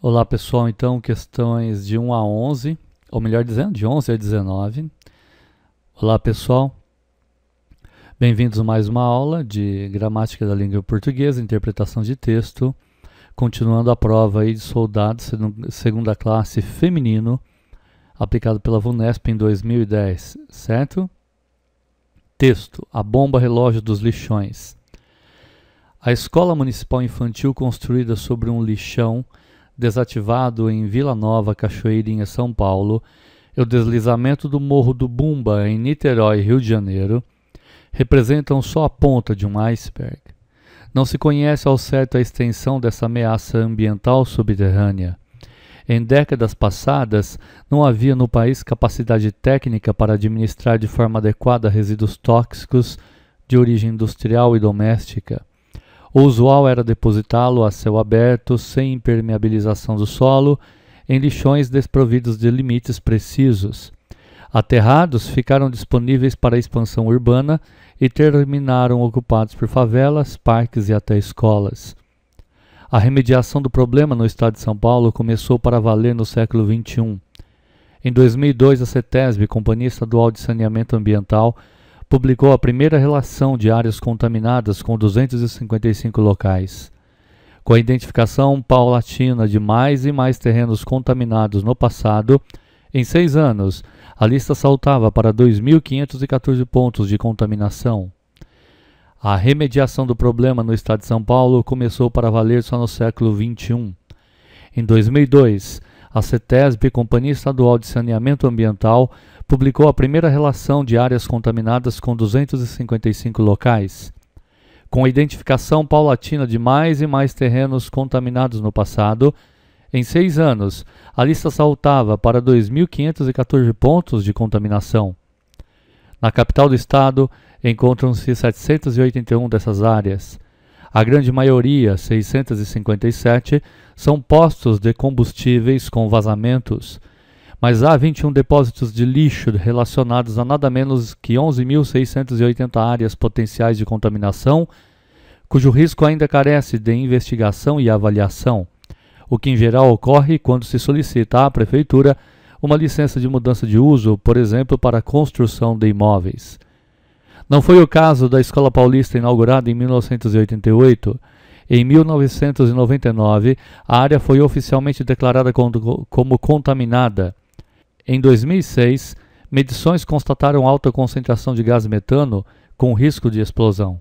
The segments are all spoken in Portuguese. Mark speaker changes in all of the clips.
Speaker 1: Olá pessoal, então questões de 1 a 11, ou melhor dizendo, de 11 a 19. Olá pessoal, bem-vindos a mais uma aula de gramática da língua portuguesa, interpretação de texto, continuando a prova aí de soldado segunda classe feminino, aplicado pela VUNESP em 2010, certo? Texto: a bomba relógio dos lixões. A escola municipal infantil construída sobre um lixão desativado em Vila Nova, Cachoeirinha, São Paulo, e o deslizamento do Morro do Bumba, em Niterói, Rio de Janeiro, representam só a ponta de um iceberg. Não se conhece ao certo a extensão dessa ameaça ambiental subterrânea. Em décadas passadas, não havia no país capacidade técnica para administrar de forma adequada resíduos tóxicos de origem industrial e doméstica. O usual era depositá-lo a céu aberto, sem impermeabilização do solo, em lixões desprovidos de limites precisos. Aterrados, ficaram disponíveis para a expansão urbana e terminaram ocupados por favelas, parques e até escolas. A remediação do problema no estado de São Paulo começou para valer no século XXI. Em 2002, a CETESB, Companhia Estadual de Saneamento Ambiental, publicou a primeira relação de áreas contaminadas com 255 locais. Com a identificação paulatina de mais e mais terrenos contaminados no passado, em 6 anos, a lista saltava para 2.514 pontos de contaminação. A remediação do problema no estado de São Paulo começou para valer só no século XXI. Em 2002, a CETESB, Companhia Estadual de Saneamento Ambiental, publicou a primeira relação de áreas contaminadas com 255 locais. Com a identificação paulatina de mais e mais terrenos contaminados no passado, em 6 anos, a lista saltava para 2.514 pontos de contaminação. Na capital do estado, encontram-se 781 dessas áreas. A grande maioria, 657, são postos de combustíveis com vazamentos, mas há 21 depósitos de lixo relacionados a nada menos que 11.680 áreas potenciais de contaminação, cujo risco ainda carece de investigação e avaliação, o que em geral ocorre quando se solicita à Prefeitura uma licença de mudança de uso, por exemplo, para a construção de imóveis. Não foi o caso da Escola Paulista inaugurada em 1988. Em 1999, a área foi oficialmente declarada como contaminada. Em 2006, medições constataram alta concentração de gás metano com risco de explosão.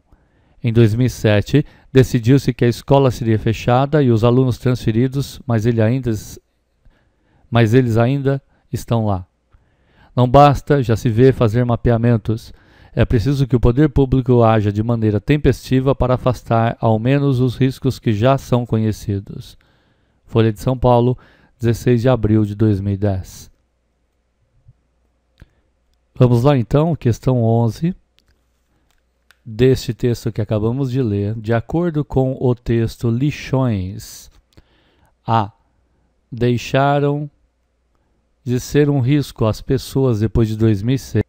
Speaker 1: Em 2007, decidiu-se que a escola seria fechada e os alunos transferidos, mas eles ainda estão lá. Não basta, já se vê, fazer mapeamentos. É preciso que o poder público haja de maneira tempestiva para afastar ao menos os riscos que já são conhecidos. Folha de São Paulo, 16 de abril de 2010. Vamos lá então, questão 11 deste texto que acabamos de ler. De acordo com o texto lixões, A. Deixaram de ser um risco às pessoas depois de 2006.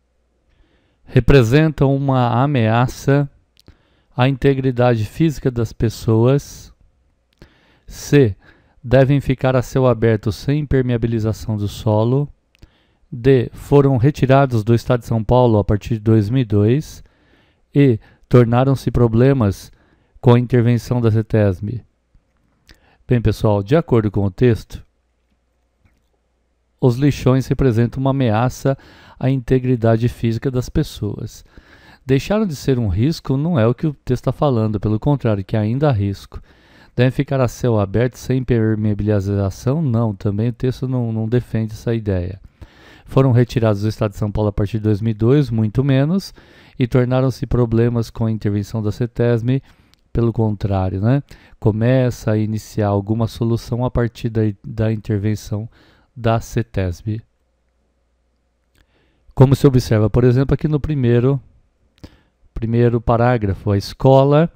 Speaker 1: Representam uma ameaça à integridade física das pessoas. C. Devem ficar a céu aberto sem impermeabilização do solo. D. Foram retirados do estado de São Paulo a partir de 2002. E. Tornaram-se problemas com a intervenção da CETESB. Bem, pessoal, de acordo com o texto, os lixões representam uma ameaça à integridade física das pessoas. Deixaram de ser um risco não é o que o texto está falando, pelo contrário, que ainda há risco. Devem ficar a céu aberto sem impermeabilização? Não, também o texto não defende essa ideia. Foram retirados do estado de São Paulo a partir de 2002, muito menos, e tornaram-se problemas com a intervenção da CETESB, pelo contrário, né? Começa a iniciar alguma solução a partir da intervenção da CETESB. Como se observa, por exemplo, aqui no primeiro parágrafo, a escola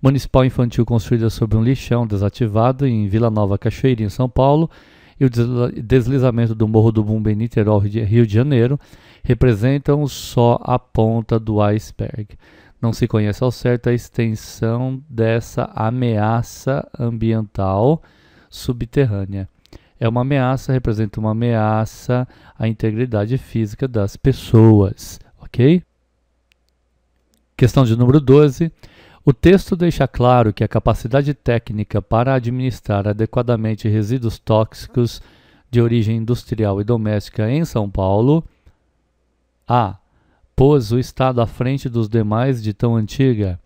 Speaker 1: municipal infantil construída sobre um lixão desativado em Vila Nova, Cachoeirinha, São Paulo, e o deslizamento do Morro do Bumba em Niterói, Rio de Janeiro, representam só a ponta do iceberg. Não se conhece ao certo a extensão dessa ameaça ambiental subterrânea. é uma ameaça, representa uma ameaça à integridade física das pessoas, ok? Questão de número 12. O texto deixa claro que a capacidade técnica para administrar adequadamente resíduos tóxicos de origem industrial e doméstica em São Paulo A. Pôs o Estado à frente dos demais de tão antiga.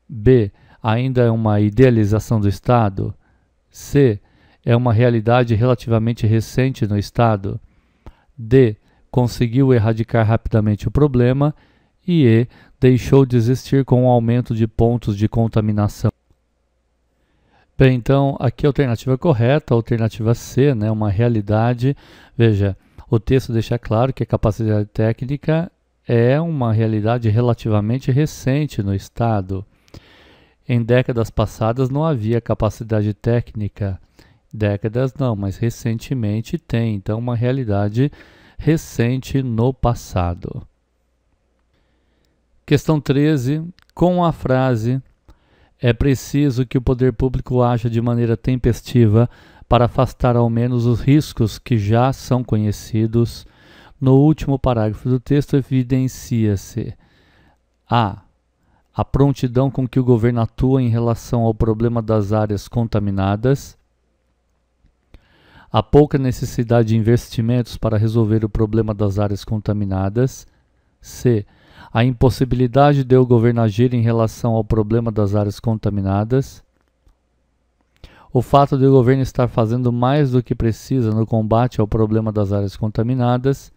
Speaker 1: B. Ainda é uma idealização do Estado. C. É uma realidade relativamente recente no Estado. D. Conseguiu erradicar rapidamente o problema. E E. Deixou de existir com o aumento de pontos de contaminação. Bem, então, aqui a alternativa correta, a alternativa C, né, uma realidade. Veja, o texto deixa claro que a capacidade técnica é uma realidade relativamente recente no Estado. Em décadas passadas não havia capacidade técnica. Décadas não, mas recentemente tem. Então, uma realidade recente no passado. Questão 13. Com a frase "é preciso que o poder público haja de maneira tempestiva para afastar ao menos os riscos que já são conhecidos", no último parágrafo do texto evidencia-se A. A prontidão com que o governo atua em relação ao problema das áreas contaminadas. A pouca necessidade de investimentos para resolver o problema das áreas contaminadas. C. A impossibilidade de o governo agir em relação ao problema das áreas contaminadas. O fato de o governo estar fazendo mais do que precisa no combate ao problema das áreas contaminadas.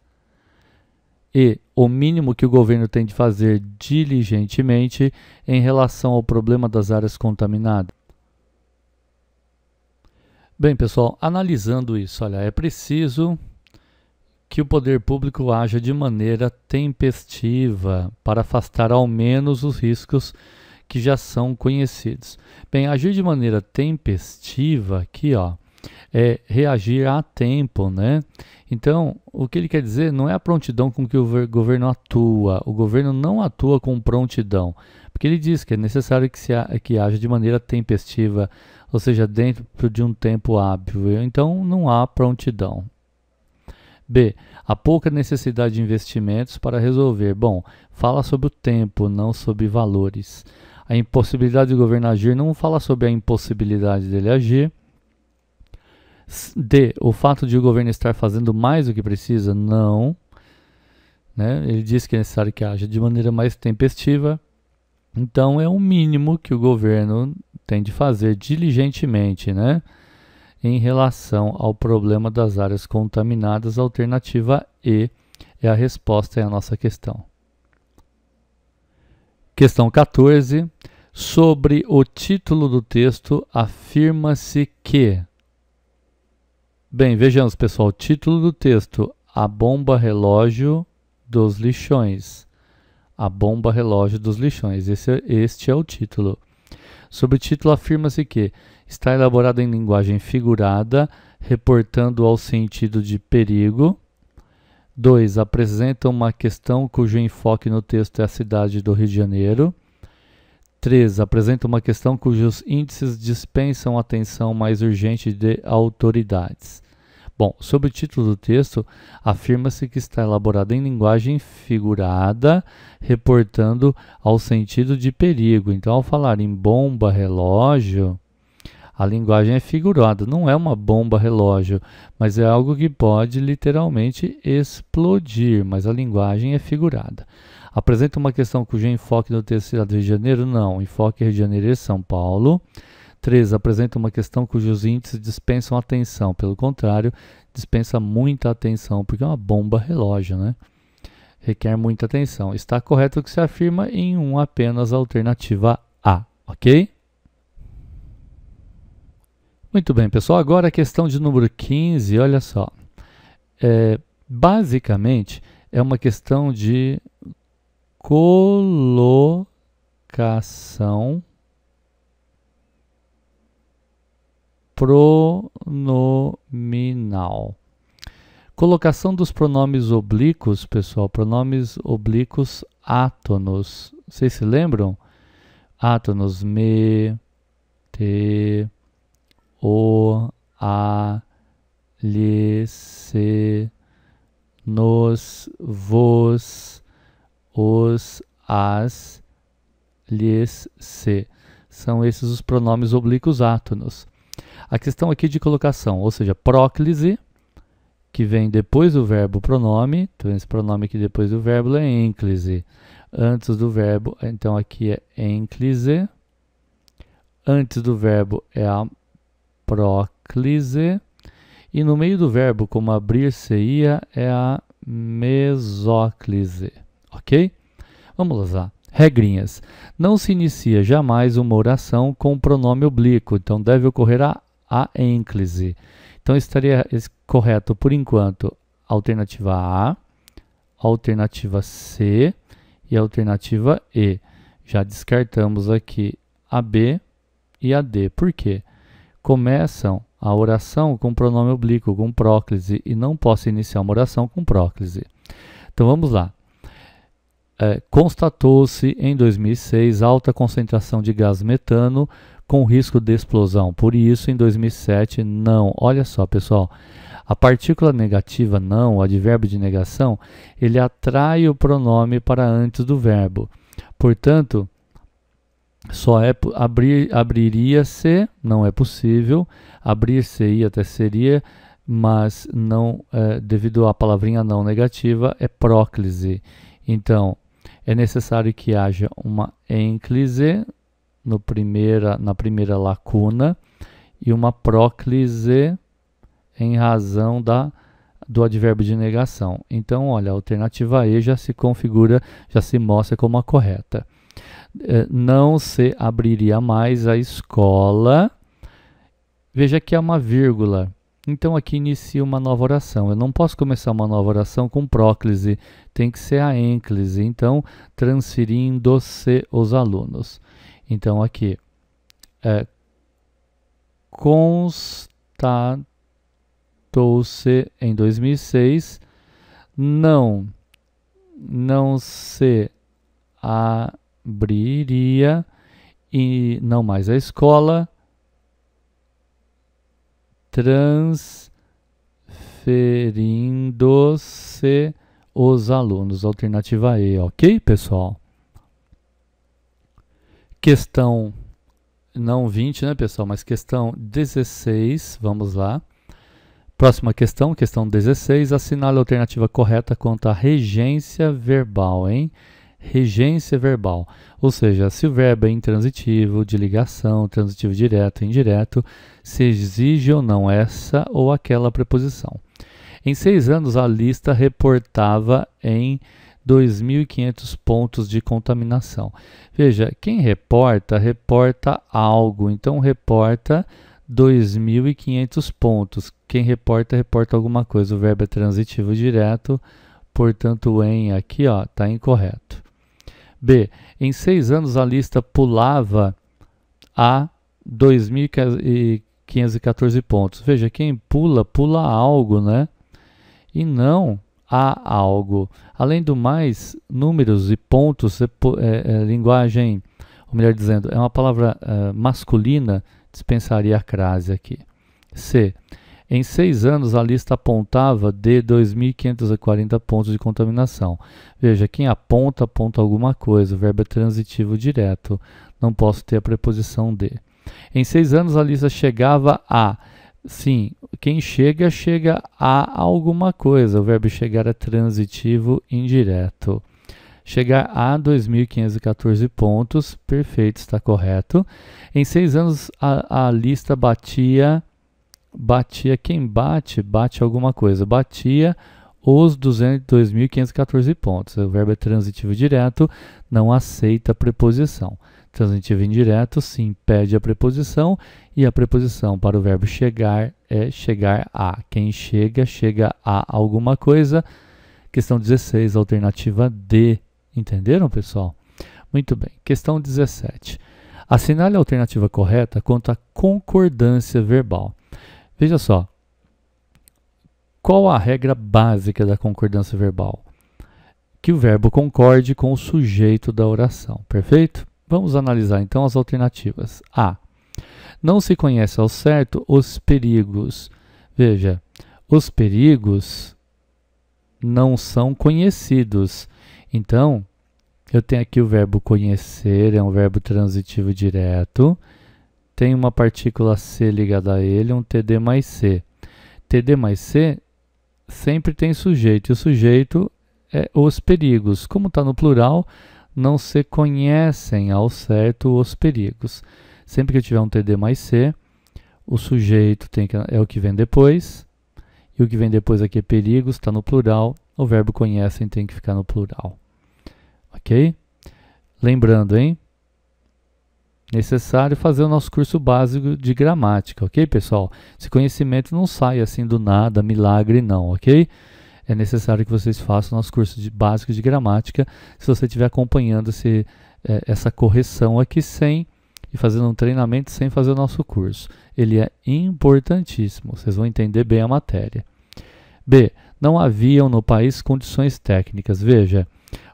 Speaker 1: E o mínimo que o governo tem de fazer diligentemente em relação ao problema das áreas contaminadas. Bem, pessoal, analisando isso, olha, é preciso que o poder público haja de maneira tempestiva para afastar ao menos os riscos que já são conhecidos. Bem, agir de maneira tempestiva aqui, ó, é reagir a tempo, né? Então, o que ele quer dizer não é a prontidão com que o governo atua. O governo não atua com prontidão, porque ele diz que é necessário que haja de maneira tempestiva, ou seja, dentro de um tempo hábil. Então, não há prontidão. B. A pouca necessidade de investimentos para resolver. Bom, fala sobre o tempo, não sobre valores. A impossibilidade do governo agir não fala sobre a impossibilidade dele agir. D. O fato de o governo estar fazendo mais do que precisa? Não. Né? Ele diz que é necessário que haja de maneira mais tempestiva. Então, é o mínimo que o governo tem de fazer diligentemente, né? Em relação ao problema das áreas contaminadas. A alternativa E é a resposta à nossa questão. Questão 14. Sobre o título do texto, afirma-se que... Bem, vejamos, pessoal, o título do texto: A bomba relógio dos lixões. A bomba relógio dos lixões. Este é o título. Sobre o título, afirma-se que está elaborado em linguagem figurada, reportando ao sentido de perigo. 2. Apresenta uma questão cujo enfoque no texto é a cidade do Rio de Janeiro. 3. Apresenta uma questão cujos índices dispensam atenção mais urgente de autoridades. Bom, sobre o título do texto, afirma-se que está elaborado em linguagem figurada, reportando ao sentido de perigo. Então, ao falar em bomba relógio, a linguagem é figurada, não é uma bomba relógio, mas é algo que pode literalmente explodir, mas a linguagem é figurada. Apresenta uma questão cujo enfoque no texto é do Rio de Janeiro? Não, enfoque é Rio de Janeiro e São Paulo. 3. Apresenta uma questão cujos índices dispensam atenção, pelo contrário, dispensa muita atenção, porque é uma bomba relógio, né? Requer muita atenção. Está correto o que se afirma em apenas a alternativa A, ok? Muito bem, pessoal. Agora a questão de número 15, olha só. Basicamente, é uma questão de colocação pronominal. Colocação dos pronomes oblíquos, pessoal. Pronomes oblíquos átonos. Vocês se lembram? Átonos: me, te, o, a, lhe, se, nos, vos, os, as, lhes, se. São esses os pronomes oblíquos átonos. A questão aqui de colocação, ou seja, próclise, que vem depois do verbo pronome, então esse pronome aqui depois do verbo é ênclise. Antes do verbo, então aqui é ênclise. Antes do verbo é a próclise. E no meio do verbo, como abrir-se-ia, é a mesóclise. Ok? Vamos lá. Regrinhas. Não se inicia jamais uma oração com o pronome oblíquo, então deve ocorrer a ênclise. Então estaria correto, por enquanto, a alternativa A, a alternativa C e a alternativa E. Já descartamos aqui a B e a D. Por quê? Começam a oração com pronome oblíquo, com próclise, e não posso iniciar uma oração com próclise. Então vamos lá. Constatou-se em 2006 alta concentração de gás metano com risco de explosão. Por isso, em 2007, não. Olha só, pessoal. A partícula negativa, não, o advérbio de negação, ele atrai o pronome para antes do verbo. Portanto, só é abriria-se, não é possível. Abrir-se-ia até seria, mas não, devido à palavrinha não negativa, é próclise. Então, é necessário que haja uma ênclise na primeira lacuna e uma próclise em razão do advérbio de negação. Então, olha, a alternativa E já se configura, já se mostra como a correta. Não se abriria mais a escola. Veja que é uma vírgula. Então, aqui inicia uma nova oração. Eu não posso começar uma nova oração com próclise. Tem que ser a ênclise. Então, transferindo-se os alunos. Então, aqui. Constatou-se em 2006. Não se abriria e não mais a escola. Transferindo-se os alunos. Alternativa E, ok, pessoal? Questão, não 20, né, pessoal, mas questão 16, vamos lá. Próxima questão, questão 16, assinale a alternativa correta quanto à regência verbal, hein? Regência verbal, ou seja, se o verbo é intransitivo, de ligação, transitivo direto, indireto, se exige ou não essa ou aquela preposição. Em 6 anos, a lista reportava em 2.500 pontos de contaminação. Veja, quem reporta algo, então reporta 2.500 pontos. Quem reporta alguma coisa, o verbo é transitivo direto, portanto o em aqui está incorreto. B. Em 6 anos, a lista pulava a 2.514 pontos. Veja, quem pula algo, né? E não a algo. Além do mais, números e pontos, linguagem, ou melhor dizendo, é uma palavra masculina, dispensaria a crase aqui. C. Em 6 anos, a lista apontava de 2.540 pontos de contaminação. Veja, quem aponta alguma coisa. O verbo é transitivo direto. Não posso ter a preposição de. Em 6 anos, a lista chegava a. Sim, quem chega a alguma coisa. O verbo chegar é transitivo indireto. Chegar a 2.514 pontos. Perfeito, está correto. Em 6 anos, a lista batia quem bate alguma coisa, batia os 2.514 pontos. O verbo é transitivo direto, não aceita a preposição. Transitivo indireto, sim, pede a preposição, e a preposição para o verbo chegar é chegar a. Quem chega a alguma coisa. Questão 16, alternativa D. Entenderam, pessoal? Muito bem. Questão 17. Assinale a alternativa correta quanto à concordância verbal. Veja só, qual a regra básica da concordância verbal? Que o verbo concorde com o sujeito da oração, perfeito? Vamos analisar então as alternativas. A. Não se conhece ao certo os perigos. Veja, Os perigos não são conhecidos. Então, eu tenho aqui o verbo conhecer, é um verbo transitivo direto. Tem uma partícula C ligada a ele, um TD mais C. TD mais C sempre tem sujeito, e o sujeito é os perigos. Como está no plural, não se conhecem ao certo os perigos. Sempre que eu tiver um TD mais C, o sujeito é o que vem depois, e o que vem depois aqui é perigos, está no plural, o verbo conhecem tem que ficar no plural. Ok? Lembrando, hein? Necessário fazer o nosso curso básico de gramática, ok, pessoal? Esse conhecimento não sai assim do nada, milagre não, ok? É necessário que vocês façam o nosso curso básico de gramática, se você estiver acompanhando essa correção aqui e fazendo um treinamento sem fazer o nosso curso. Ele é importantíssimo, vocês vão entender bem a matéria. B. Não haviam no país condições técnicas. Veja,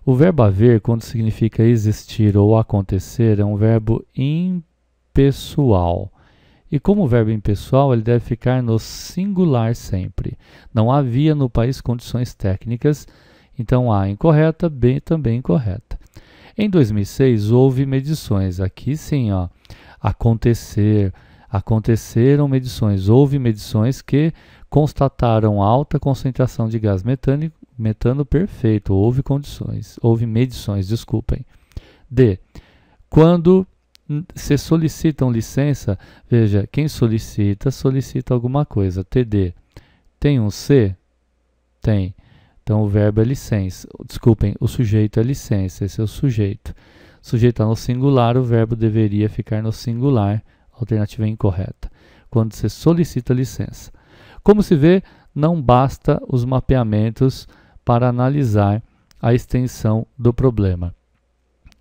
Speaker 1: o verbo haver, quando significa existir ou acontecer, é um verbo impessoal. E como verbo impessoal, ele deve ficar no singular sempre. Não havia no país condições técnicas, então A incorreta, B também incorreta. Em 2006, houve medições. Aqui sim, ó, aconteceram medições. Houve medições que constataram alta concentração de gás metano, perfeito. Houve medições, desculpem. D. Quando se solicitam licença, veja, quem solicita alguma coisa. TD. Tem um C? Tem. Então o verbo é licença. Desculpem, o sujeito é licença, esse é o sujeito. O sujeito está no singular, o verbo deveria ficar no singular. A alternativa é incorreta. Quando se solicita licença. Como se vê, não basta os mapeamentos para analisar a extensão do problema.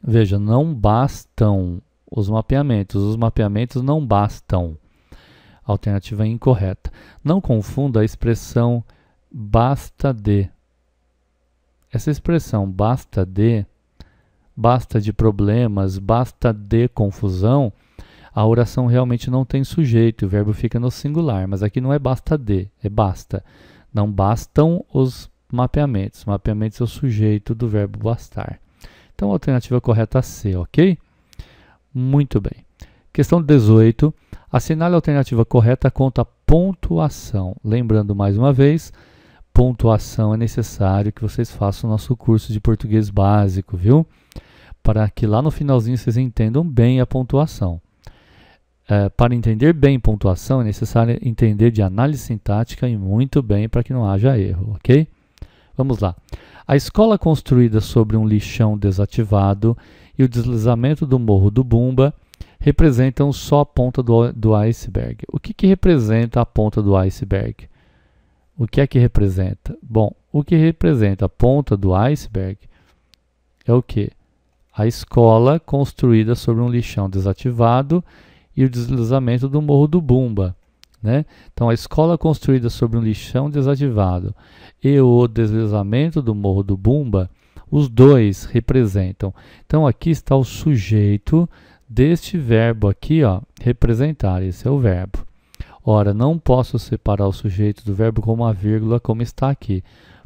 Speaker 1: Veja, não bastam os mapeamentos não bastam. A alternativa é incorreta. Não confunda a expressão basta de. Essa expressão basta de problemas, basta de confusão, a oração realmente não tem sujeito, o verbo fica no singular, mas aqui não é basta de, é basta. Não bastam os mapeamentos. Mapeamentos é o sujeito do verbo bastar. Então, a alternativa correta é C, ok? Muito bem. Questão 18. Assinale a alternativa correta contra a pontuação. Lembrando mais uma vez, pontuação é necessário que vocês façam o nosso curso de português básico, viu? Para que lá no finalzinho vocês entendam bem a pontuação. Para entender bem pontuação, é necessário entender de análise sintática e muito bem para que não haja erro, ok? Vamos lá. A escola construída sobre um lixão desativado e o deslizamento do Morro do Bumba representam só a ponta do iceberg. O que representa a ponta do iceberg? O que é que representa? Bom, o que representa a ponta do iceberg é o quê? A escola construída sobre um lixão desativado e o deslizamento do Morro do Bumba, né? Então, a escola construída sobre um lixão desativado e o deslizamento do Morro do Bumba, os dois representam. Então, aqui está o sujeito deste verbo aqui, ó, representar. Esse é o verbo. Ora, não posso separar o sujeito do verbo com uma vírgula, como está aqui.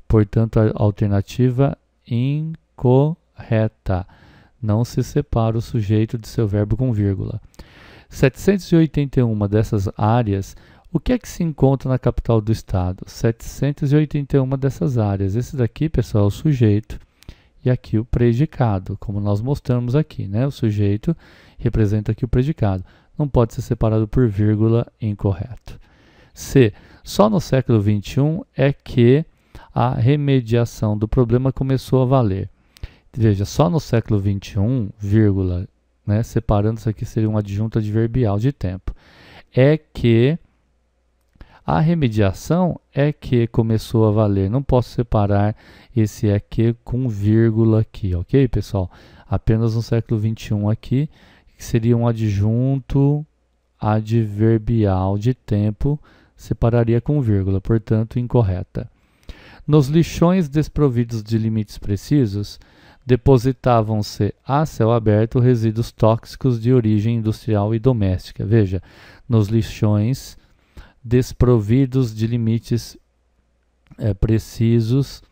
Speaker 1: Portanto, a alternativa incorreta. Não se separa o sujeito de seu verbo com vírgula. 781 dessas áreas, o que é que se encontra na capital do estado? 781 dessas áreas. Esse daqui, pessoal, é o sujeito e aqui o predicado, como nós mostramos aqui, né? O sujeito representa aqui o predicado. Não pode ser separado por vírgula, incorreto. C. Só no século XXI é que a remediação do problema começou a valer. Veja, só no século XXI, vírgula, né, separando isso aqui seria um adjunto adverbial de tempo. É que a remediação é que começou a valer. Não posso separar esse é que com vírgula aqui, ok, pessoal? Apenas no século XXI aqui, que seria um adjunto adverbial de tempo, separaria com vírgula, portanto, incorreta. Nos lixões desprovidos de limites precisos, depositavam-se a céu aberto resíduos tóxicos de origem industrial e doméstica. Veja, nos lixões desprovidos de limites precisos,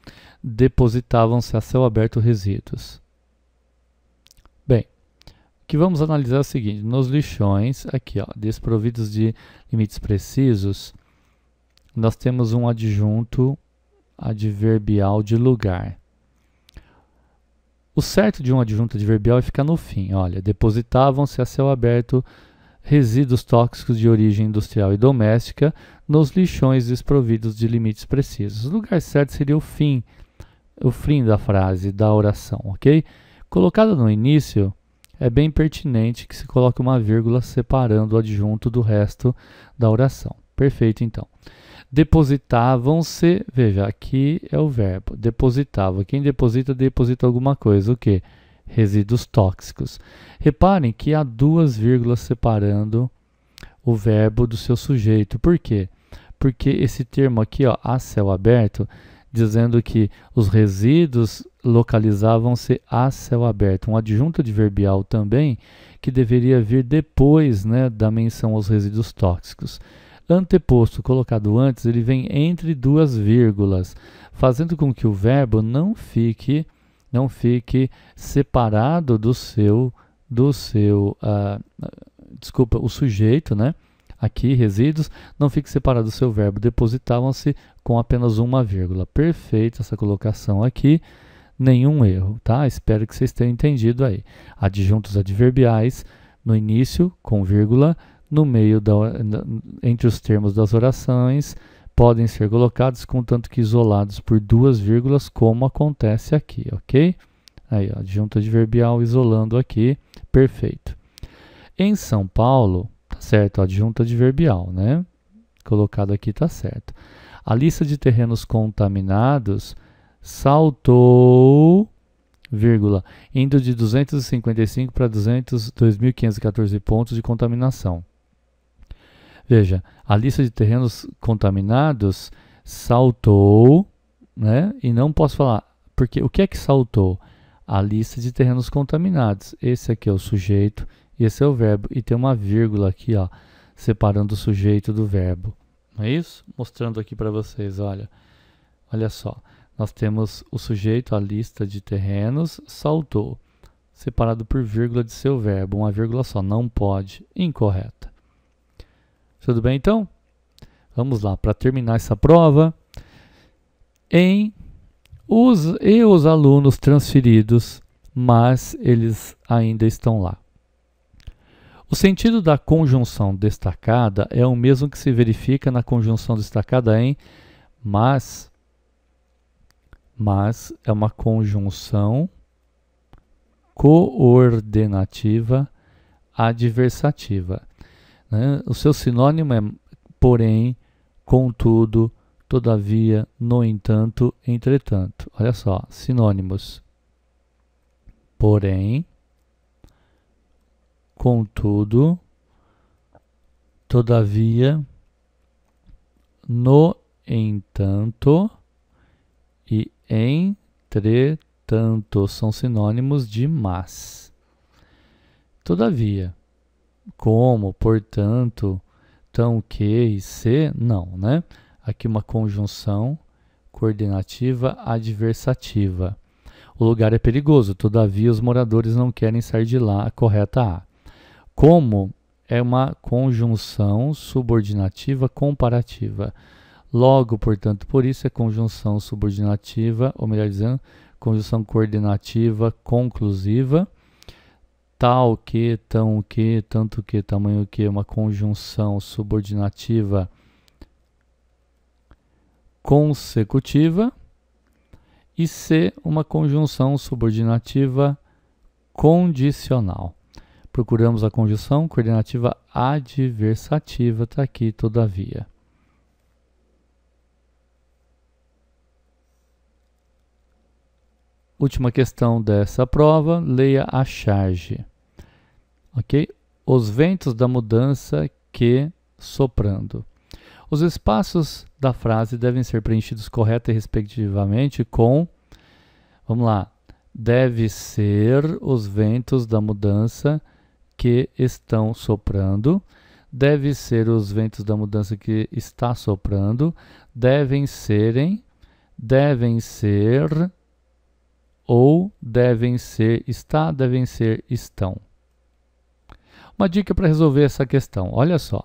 Speaker 1: depositavam-se a céu aberto resíduos. Bem, o que vamos analisar é o seguinte: nos lixões, aqui, ó, desprovidos de limites precisos, nós temos um adjunto adverbial de lugar. O certo de um adjunto adverbial é ficar no fim. Olha, depositavam-se a céu aberto resíduos tóxicos de origem industrial e doméstica nos lixões desprovidos de limites precisos. O lugar certo seria o fim da frase, da oração, ok? Colocado no início, é bem pertinente que se coloque uma vírgula separando o adjunto do resto da oração. Perfeito, então. Depositavam-se, veja, aqui é o verbo, depositava. Quem deposita, deposita alguma coisa. O quê? Resíduos tóxicos. Reparem que há duas vírgulas separando o verbo do seu sujeito. Por quê? Porque esse termo aqui, ó, a céu aberto, dizendo que os resíduos localizavam-se a céu aberto. Um adjunto adverbial também, que deveria vir depois, né, da menção aos resíduos tóxicos. Anteposto, colocado antes, ele vem entre duas vírgulas, fazendo com que o verbo não fique separado o sujeito, né? Aqui, resíduos, não fique separado do seu verbo. Depositavam-se com apenas uma vírgula. Perfeita essa colocação aqui, nenhum erro, tá? Espero que vocês tenham entendido aí. Adjuntos adverbiais, no início, com vírgula, no meio, entre os termos das orações, podem ser colocados, contanto que isolados por duas vírgulas, como acontece aqui, ok? Aí, ó, adjunto adverbial isolando aqui, perfeito. Em São Paulo, tá certo, adjunto adverbial, né? Colocado aqui tá certo. A lista de terrenos contaminados saltou, vírgula, indo de 255 para 2.514 pontos de contaminação. Veja, a lista de terrenos contaminados saltou, né? E não posso falar, porque o que é que saltou? A lista de terrenos contaminados. Esse aqui é o sujeito e esse é o verbo. E tem uma vírgula aqui, ó, separando o sujeito do verbo. Não é isso? Mostrando aqui para vocês, olha só. Nós temos o sujeito, a lista de terrenos, saltou, separado por vírgula de seu verbo. Uma vírgula só, não pode, incorreta. Tudo bem, então? Vamos lá, para terminar essa prova. Os alunos transferidos, mas eles ainda estão lá. O sentido da conjunção destacada é o mesmo que se verifica na conjunção destacada em mas. Mas é uma conjunção coordenativa adversativa. Né? O seu sinônimo é porém, contudo, todavia, no entanto, entretanto. Olha só, sinônimos. Porém, contudo, todavia, no entanto e entretanto são sinônimos de mas. Todavia, como, portanto, tão que e se, não, né? Aqui uma conjunção coordenativa adversativa. O lugar é perigoso, todavia os moradores não querem sair de lá, a correta A. Como é uma conjunção subordinativa comparativa. Logo, portanto, por isso é conjunção subordinativa, ou melhor dizendo, conjunção coordenativa conclusiva. Tal que, tão que, tanto que, tamanho que, uma conjunção subordinativa consecutiva. E C, uma conjunção subordinativa condicional. Procuramos a conjunção coordenativa adversativa, está aqui, todavia. Última questão dessa prova, leia a charge. Ok? Os ventos da mudança que soprando. Os espaços da frase devem ser preenchidos correta e respectivamente com, vamos lá, deve ser os ventos da mudança que estão soprando, deve ser os ventos da mudança que está soprando, devem serem devem ser, ou devem ser, está, devem ser, estão. Uma dica para resolver essa questão, olha só.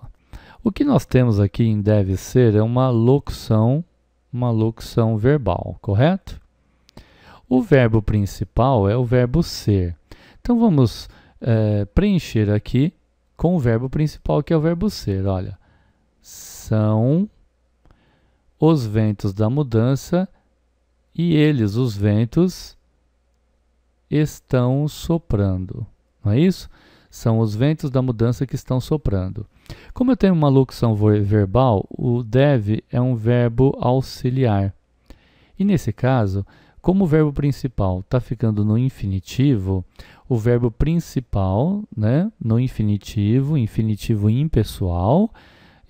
Speaker 1: O que nós temos aqui em deve ser é uma locução verbal, correto? O verbo principal é o verbo ser. Então vamos preencher aqui com o verbo principal, que é o verbo ser. Olha, são os ventos da mudança e eles, os ventos, estão soprando. Não é isso? São os ventos da mudança que estão soprando. Como eu tenho uma locução verbal, o deve é um verbo auxiliar. E nesse caso, como o verbo principal está ficando no infinitivo, o verbo principal, né, no infinitivo impessoal,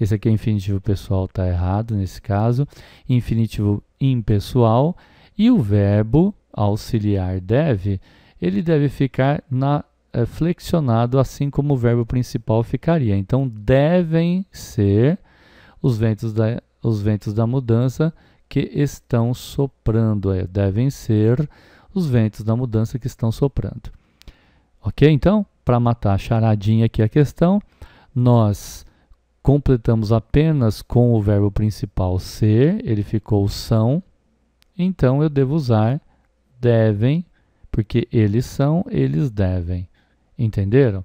Speaker 1: esse aqui é infinitivo pessoal, está errado nesse caso, infinitivo impessoal, e o verbo auxiliar deve, ele deve ficar flexionado, assim como o verbo principal ficaria. Então, devem ser os ventos da mudança que estão soprando. Devem ser os ventos da mudança que estão soprando. Ok? Então, para matar a charadinha aqui a questão, nós completamos apenas com o verbo principal ser, ele ficou são. Então, eu devo usar devem, porque eles são, eles devem. Entenderam?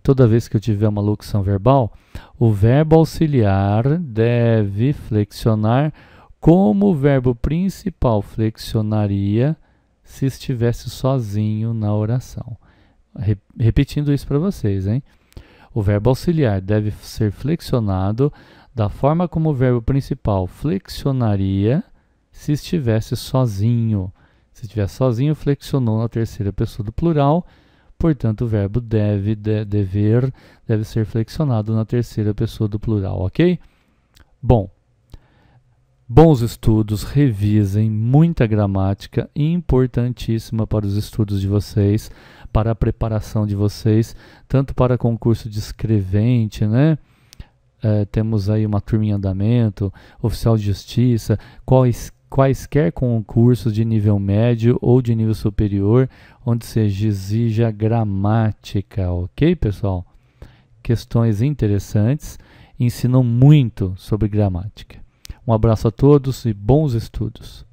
Speaker 1: Toda vez que eu tiver uma locução verbal, o verbo auxiliar deve flexionar como o verbo principal flexionaria se estivesse sozinho na oração. Repetindo isso para vocês, hein? O verbo auxiliar deve ser flexionado da forma como o verbo principal flexionaria se estivesse sozinho. Se estivesse sozinho, flexionou na terceira pessoa do plural. Portanto, o verbo dever, deve ser flexionado na terceira pessoa do plural, ok? Bom, bons estudos, revisem, muita gramática, importantíssima para os estudos de vocês, para a preparação de vocês, tanto para concurso de escrevente, né? Temos aí uma turma em andamento, oficial de justiça, quaisquer concursos de nível médio ou de nível superior, onde se exija gramática, ok, pessoal? Questões interessantes, ensinam muito sobre gramática. Um abraço a todos e bons estudos!